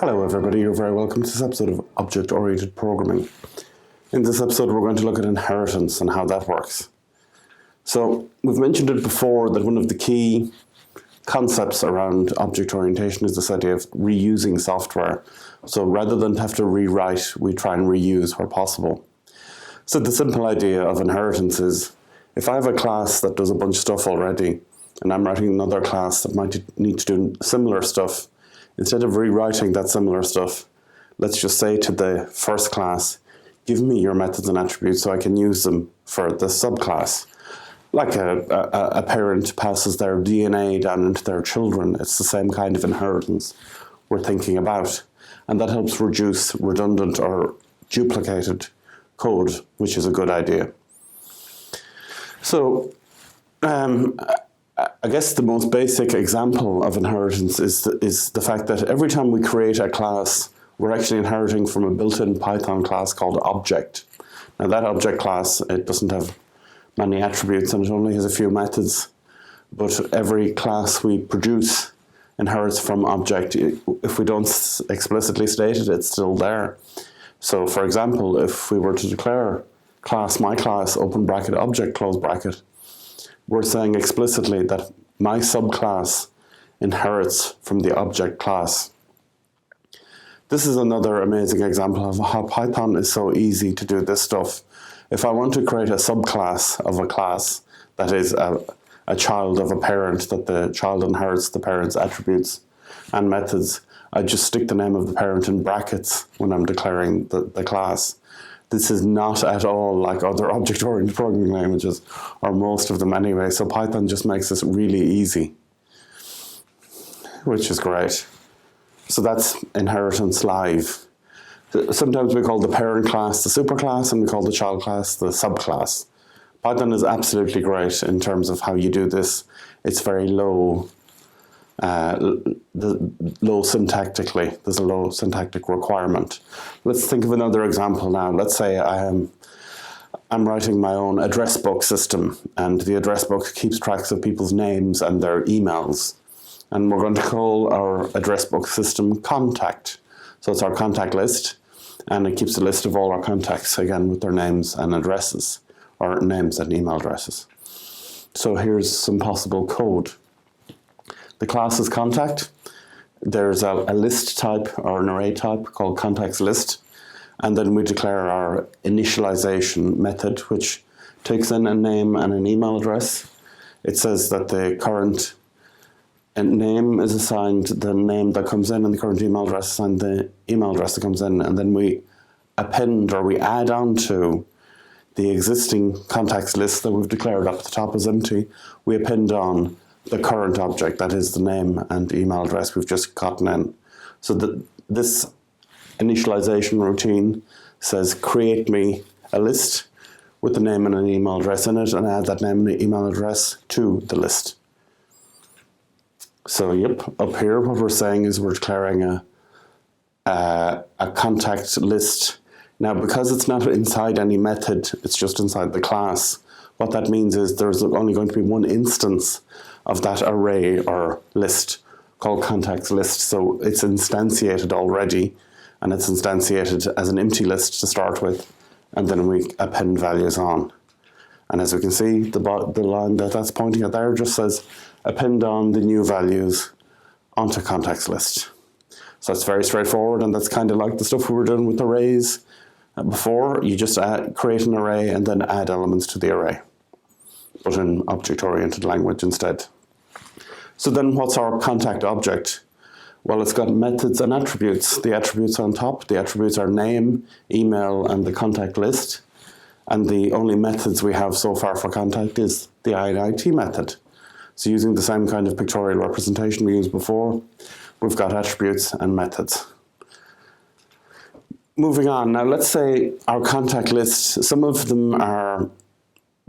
Hello everybody, you're very welcome to this episode of Object-Oriented Programming. In this episode we're going to look at inheritance and how that works. So we've mentioned it before that one of the key concepts around object orientation is this idea of reusing software. So rather than have to rewrite, we try and reuse where possible. So the simple idea of inheritance is, if I have a class that does a bunch of stuff already, and I'm writing another class that might need to do similar stuff, instead of rewriting that similar stuff, let's just say to the first class, give me your methods and attributes so I can use them for the subclass. Like a parent passes their DNA down into their children, it's the same kind of inheritance we're thinking about. And that helps reduce redundant or duplicated code, which is a good idea. So, I guess the most basic example of inheritance is the fact that every time we create a class, we're actually inheriting from a built-in Python class called object. Now that object class, it doesn't have many attributes and it only has a few methods, but every class we produce inherits from object. If we don't explicitly state it, it's still there. So for example, if we were to declare class, my class, open bracket, object, close bracket, we're saying explicitly that my subclass inherits from the object class. This is another amazing example of how Python is so easy to do this stuff. If I want to create a subclass of a class that is a child of a parent, that the child inherits the parent's attributes and methods, I just stick the name of the parent in brackets when I'm declaring the class. This is not at all like other object-oriented programming languages, or most of them anyway, so Python just makes this really easy, which is great. So that's inheritance live. Sometimes we call the parent class the superclass, and we call the child class the subclass. Python is absolutely great in terms of how you do this. It's very low syntactically. There's a low syntactic requirement. Let's think of another example now. Let's say I'm writing my own address book system, and the address book keeps tracks of people's names and their emails. And we're going to call our address book system contact. So it's our contact list, and it keeps a list of all our contacts, again, with their names and addresses, or names and email addresses. So here's some possible code. The class is contact. There's a list type or an array type called contacts list. And then we declare our initialization method, which takes in a name and an email address. It says that the current name is assigned the name that comes in, and the current email address is assigned the email address that comes in. And then we append, or we add on to the existing contacts list that we've declared up at the top as empty. We append on the current object, that is the name and email address we've just gotten in. So this initialization routine says, create me a list with the name and an email address in it, and add that name and email address to the list. So yep, up here what we're saying is we're declaring a contact list. Now, because it's not inside any method, it's just inside the class, what that means is there's only going to be one instance of that array or list called contacts list. So it's instantiated already, and it's instantiated as an empty list to start with, and then we append values on. And as we can see, the line that's pointing at there just says append on the new values onto contacts list. So it's very straightforward, and that's kind of like the stuff we were doing with arrays before. You just create an array and then add elements to the array, but in object-oriented language instead. So then what's our contact object? Well, it's got methods and attributes. The attributes on top, the attributes are name, email, and the contact list. And the only methods we have so far for contact is the init method. So using the same kind of pictorial representation we used before, we've got attributes and methods. Moving on, now let's say our contact list, some of them are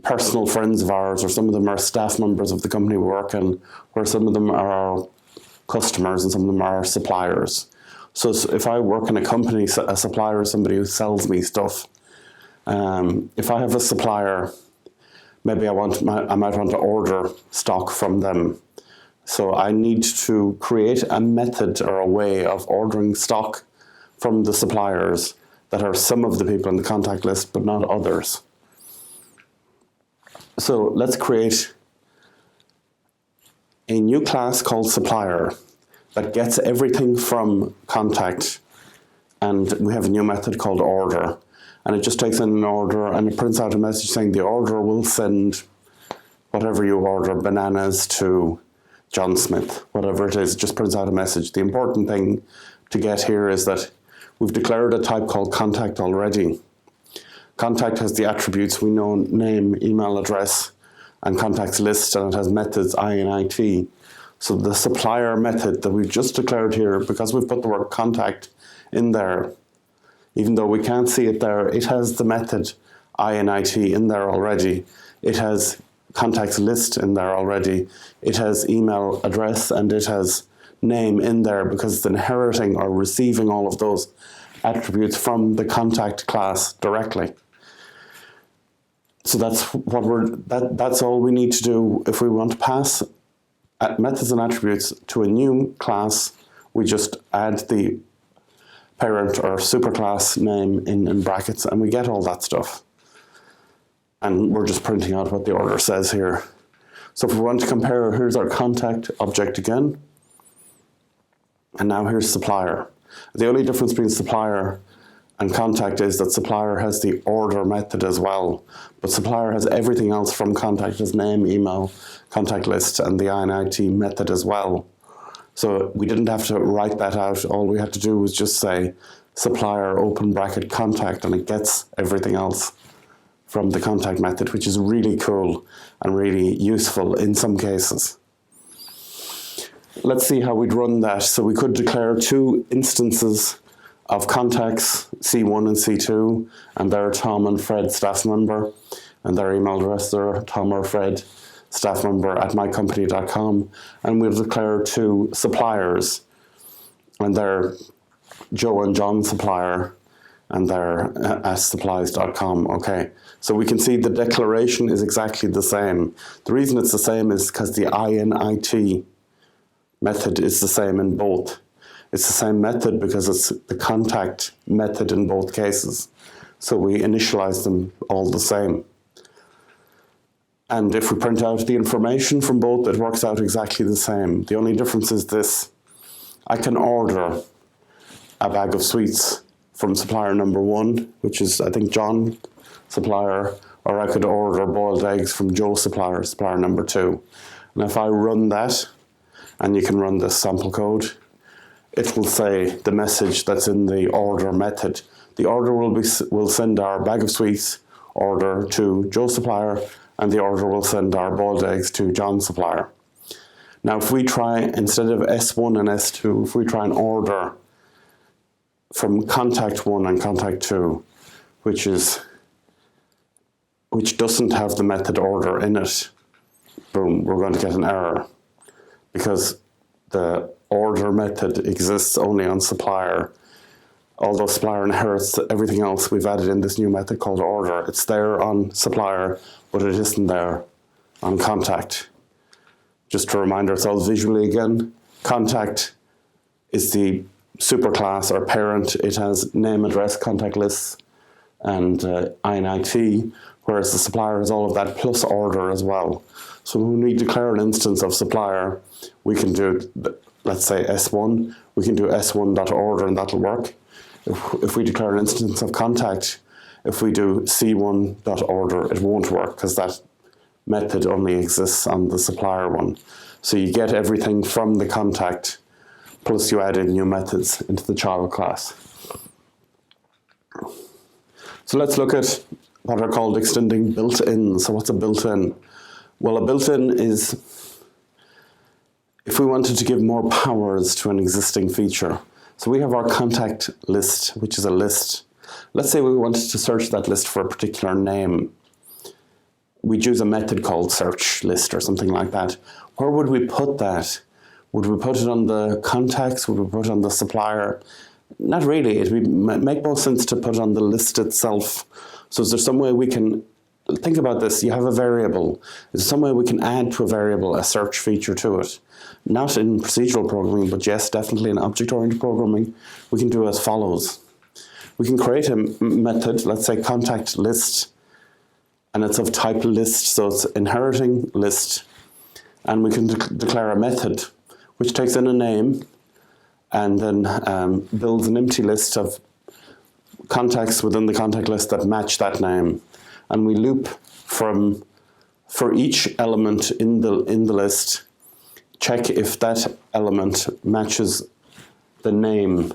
personal friends of ours, or some of them are staff members of the company we work in, or some of them are our customers and some of them are our suppliers. So if I work in a company, a supplier is somebody who sells me stuff. If I have a supplier, maybe I might want to order stock from them. So I need to create a method or a way of ordering stock from the suppliers that are some of the people in the contact list, but not others. So let's create a new class called supplier that gets everything from contact, and we have a new method called order, and it just takes in an order and it prints out a message saying the order will send whatever you order, bananas to John Smith, whatever it is, it just prints out a message. The important thing to get here is that we've declared a type called contact already. Contact has the attributes we know: name, email address, and contacts list, and it has methods I and IT. So the supplier method that we've just declared here, because we've put the word contact in there, even though we can't see it there, it has the method I and IT in there already. It has contacts list in there already. It has email address and it has name in there because it's inheriting or receiving all of those attributes from the contact class directly. So that's all we need to do. If we want to pass methods and attributes to a new class, we just add the parent or superclass name in brackets and we get all that stuff. And we're just printing out what the order says here. So if we want to compare, here's our contact object again. And now here's supplier. The only difference between supplier and contact is that supplier has the order method as well. But supplier has everything else from contact, as name, email, contact list, and the INIT method as well. So we didn't have to write that out. All we had to do was just say supplier open bracket contact, and it gets everything else from the contact method, which is really cool and really useful in some cases. Let's see how we'd run that. So we could declare two instances of contacts, C1 and C2, and they're Tom and Fred, staff member, and their email address are Tom or Fred, staff member at mycompany.com, and we'll declare two suppliers, and they're Joe and John supplier, and they're at supplies.com. Okay, so we can see the declaration is exactly the same. The reason it's the same is because the INIT method is the same in both. It's the same method because it's the contact method in both cases. So we initialize them all the same. And if we print out the information from both, it works out exactly the same. The only difference is this: I can order a bag of sweets from supplier number 1, which is, I think, John supplier, or I could order boiled eggs from Joe supplier, supplier number 2. And if I run that, and you can run this sample code, it will say the message that's in the order method. The order will send our bag of sweets order to Joe supplier, and the order will send our boiled eggs to John supplier. Now, if we try, instead of S1 and S2, if we try and order from contact 1 and contact 2, which doesn't have the method order in it, boom, we're going to get an error, because the order method exists only on supplier. Although supplier inherits everything else, we've added in this new method called order. It's there on supplier, but it isn't there on contact. Just a reminder, it's all visually again. Contact is the superclass or parent. It has name, address, contact lists, and INIT, whereas the supplier has all of that plus order as well. So when we declare an instance of supplier, we can do, let's say S1, we can do S1.order and that'll work. If we declare an instance of contact, if we do C1.order, it won't work because that method only exists on the supplier one. So you get everything from the contact, plus you add in new methods into the child class. So let's look at what are called extending built-in. So what's a built-in? Well, a built-in is if we wanted to give more powers to an existing feature. So we have our contact list, which is a list. Let's say we wanted to search that list for a particular name. We'd use a method called search list or something like that. Where would we put that? Would we put it on the contacts? Would we put it on the supplier? Not really. It would make more sense to put it on the list itself. So is there some way we can think about this. You have a variable. There's some way we can add to a variable a search feature to it. Not in procedural programming, but yes, definitely in object-oriented programming, we can do as follows. We can create a method, let's say contact list, and it's of type list, so it's inheriting list. And we can declare a method which takes in a name and then builds an empty list of contacts within the contact list that match that name. And we loop for each element in the list, check if that element matches the name.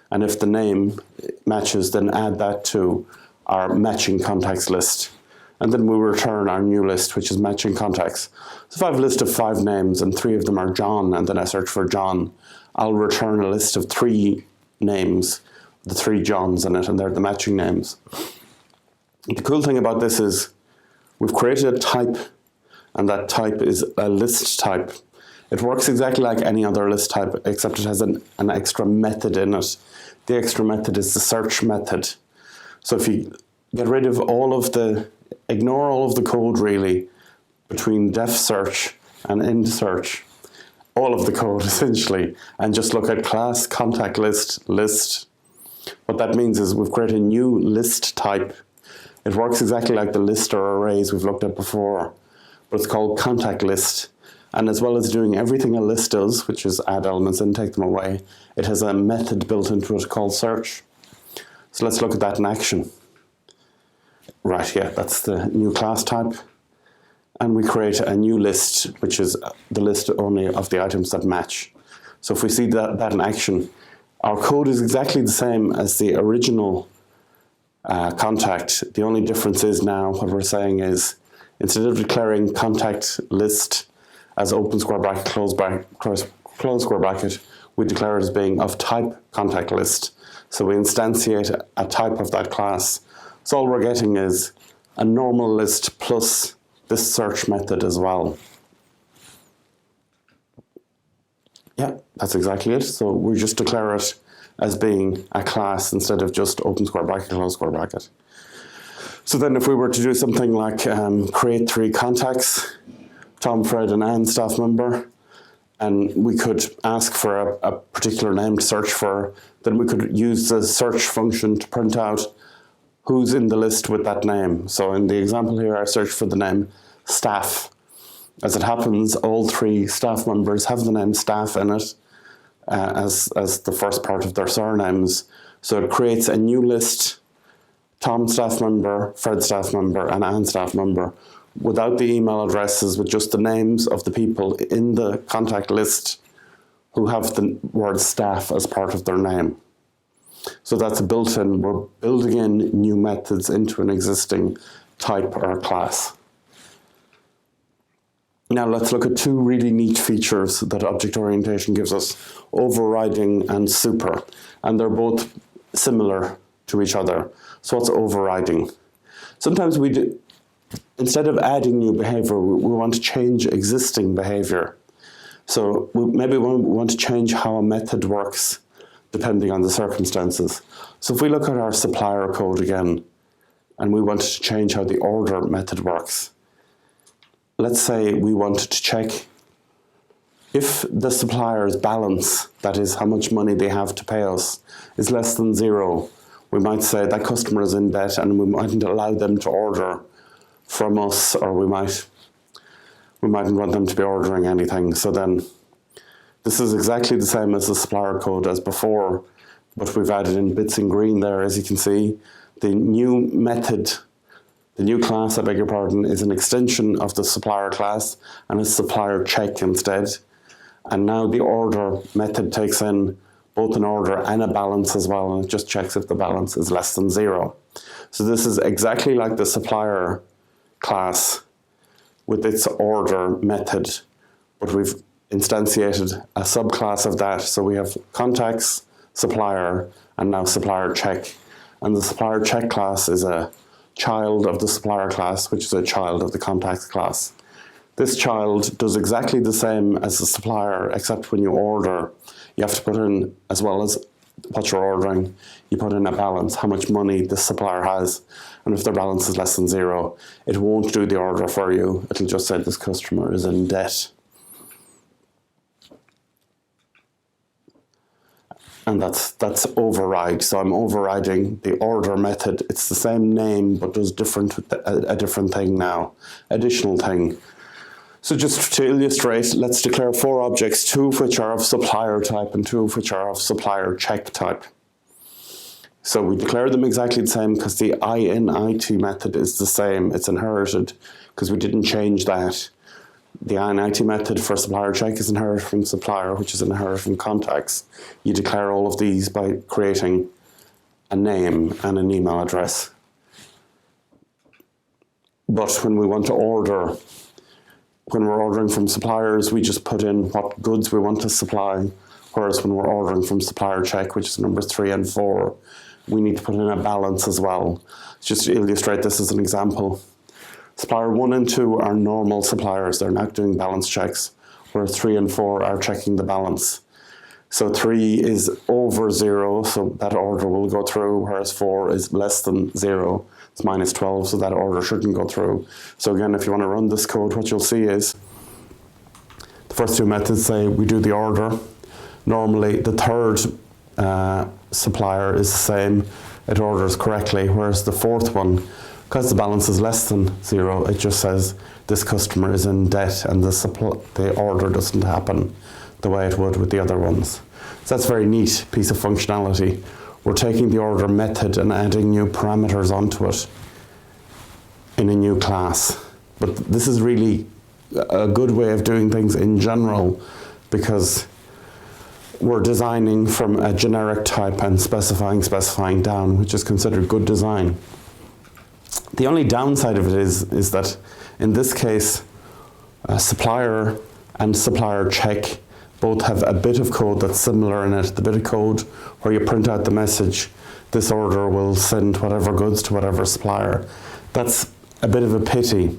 And if the name matches, then add that to our matching contacts list. And then we return our new list, which is matching contacts. So if I have a list of 5 names and 3 of them are John, and then I search for John, I'll return a list of 3 names, the 3 Johns in it, and they're the matching names. The cool thing about this is we've created a type, and that type is a list type. It works exactly like any other list type, except it has an extra method in it. The extra method is the search method. So if you get rid of ignore all of the code really, between def search and end search, all of the code essentially, and just look at class contact list. What that means is we've created a new list type. It works exactly like the list or arrays we've looked at before, but it's called contact list. And as well as doing everything a list does, which is add elements and take them away, it has a method built into it called search. So let's look at that in action. Right, yeah, that's the new class type. And we create a new list, which is the list only of the items that match. So if we see that in action, our code is exactly the same as the original contact. The only difference is now what we're saying is, instead of declaring contact list as open square bracket, close square bracket, we declare it as being of type contact list. So we instantiate a type of that class. So all we're getting is a normal list plus this search method as well. Yeah, that's exactly it. So we just declare it as being a class instead of just open square bracket, close square bracket. So then if we were to do something like create 3 contacts, Tom, Fred, and Anne staff member, and we could ask for a particular name to search for, then we could use the search function to print out who's in the list with that name. So in the example here, I searched for the name staff. As it happens, all 3 staff members have the name staff in it as the first part of their surnames. So it creates a new list, Tom staff member, Fred staff member, and Anne staff member, without the email addresses, with just the names of the people in the contact list who have the word staff as part of their name. So that's a built-in, we're building in new methods into an existing type or class. Now let's look at 2 really neat features that object orientation gives us, overriding and super. And they're both similar to each other. So what's overriding? Sometimes we do, instead of adding new behavior, we want to change existing behavior. So maybe we want to change how a method works depending on the circumstances. So if we look at our supplier code again, and we wanted to change how the order method works, let's say we wanted to check if the supplier's balance, that is how much money they have to pay us, is less than 0. We might say that customer is in debt and we mightn't allow them to order from us, or we mightn't want them to be ordering anything. So then this is exactly the same as the supplier code as before, but we've added in bits in green there, as you can see. The new method, the new class, I beg your pardon, is an extension of the supplier class, and it's supplier check instead. And now the order method takes in both an order and a balance as well, and it just checks if the balance is less than 0. So this is exactly like the supplier class with its order method, but we've instantiated a subclass of that. So we have contacts, supplier, and now supplier check. And the supplier check class is a child of the supplier class, which is a child of the contacts class. This child does exactly the same as the supplier, except when you order, you have to put in, as well as what you're ordering, you put in a balance, how much money the supplier has, and if their balance is less than 0, it won't do the order for you. It'll just say this customer is in debt. And that's override. So I'm overriding the order method. It's the same name, but does a different thing now, additional thing. So just to illustrate, let's declare 4 objects, 2 of which are of supplier type and 2 of which are of supplier check type. So we declare them exactly the same because the init method is the same. It's inherited because we didn't change that. The init method for supplier check is inherited from supplier, which is inherited from contacts. You declare all of these by creating a name and an email address. But when we want to order, when we're ordering from suppliers, we just put in what goods we want to supply. Whereas when we're ordering from supplier check, which is numbers 3 and 4, we need to put in a balance as well. Just to illustrate this as an example. Supplier 1 and 2 are normal suppliers. They're not doing balance checks, whereas 3 and 4 are checking the balance. So 3 is over 0, so that order will go through, whereas 4 is less than 0. It's minus 12, so that order shouldn't go through. So again, if you want to run this code, what you'll see is the first 2 methods say we do the order. Normally, the third supplier is the same. It orders correctly, whereas the fourth one, because the balance is less than 0, it just says this customer is in debt and the order doesn't happen the way it would with the other ones. So that's a very neat piece of functionality. We're taking the order method and adding new parameters onto it in a new class. But this is really a good way of doing things in general because we're designing from a generic type and specifying down, which is considered good design. The only downside of it is that in this case, supplier and supplier check both have a bit of code that's similar in it. The bit of code where you print out the message, this order will send whatever goods to whatever supplier. That's a bit of a pity,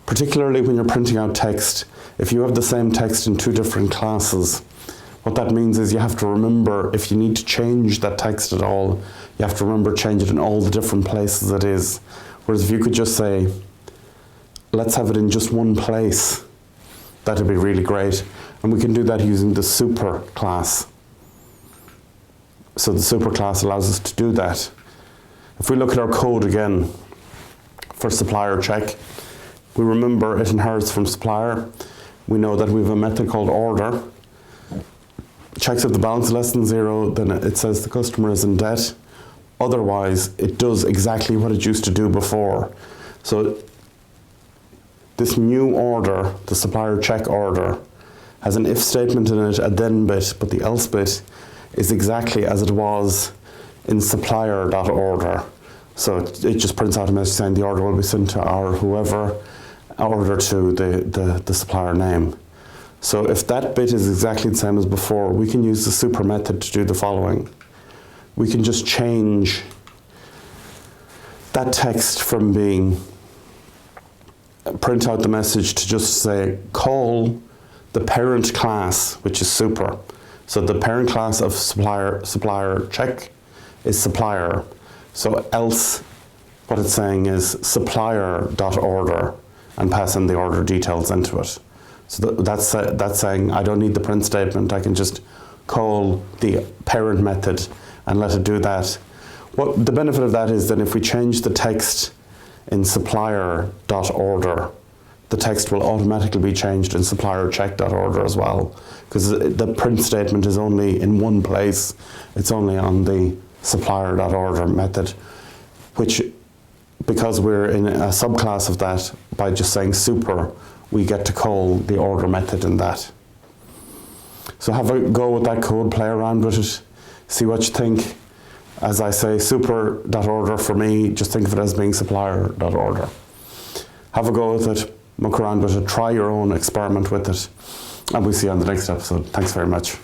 particularly when you're printing out text. If you have the same text in 2 different classes, what that means is you have to remember, if you need to change that text at all, you have to remember change it in all the different places it is. Whereas if you could just say, let's have it in just one place, that'd be really great. And we can do that using the super class. So the super class allows us to do that. If we look at our code again for supplier check, we remember it inherits from supplier. We know that we have a method called order. Checks if the balance is less than 0, then it says the customer is in debt. Otherwise, it does exactly what it used to do before. So this new order, the supplier check order, has an if statement in it, a then bit, but the else bit is exactly as it was in supplier.order. So it just prints out a message saying the order will be sent to our whoever, order to the supplier name. So if that bit is exactly the same as before, we can use the super method to do the following. We can just change that text from being print out the message to just say call the parent class, which is super. So the parent class of supplier check is supplier. So else, what it's saying is supplier.order and pass in the order details into it. So that's saying I don't need the print statement. I can just call the parent method and let it do that. What the benefit of that is that if we change the text in supplier.order, the text will automatically be changed in suppliercheck.order as well, because the print statement is only in one place. It's only on the supplier.order method, which, because we're in a subclass of that, by just saying super, we get to call the order method in that. So have a go with that code, play around with it, see what you think. As I say, super.order for me, just think of it as being supplier.order. Have a go with it, muck around with it, try your own experiment with it, and we'll see you on the next episode. Thanks very much.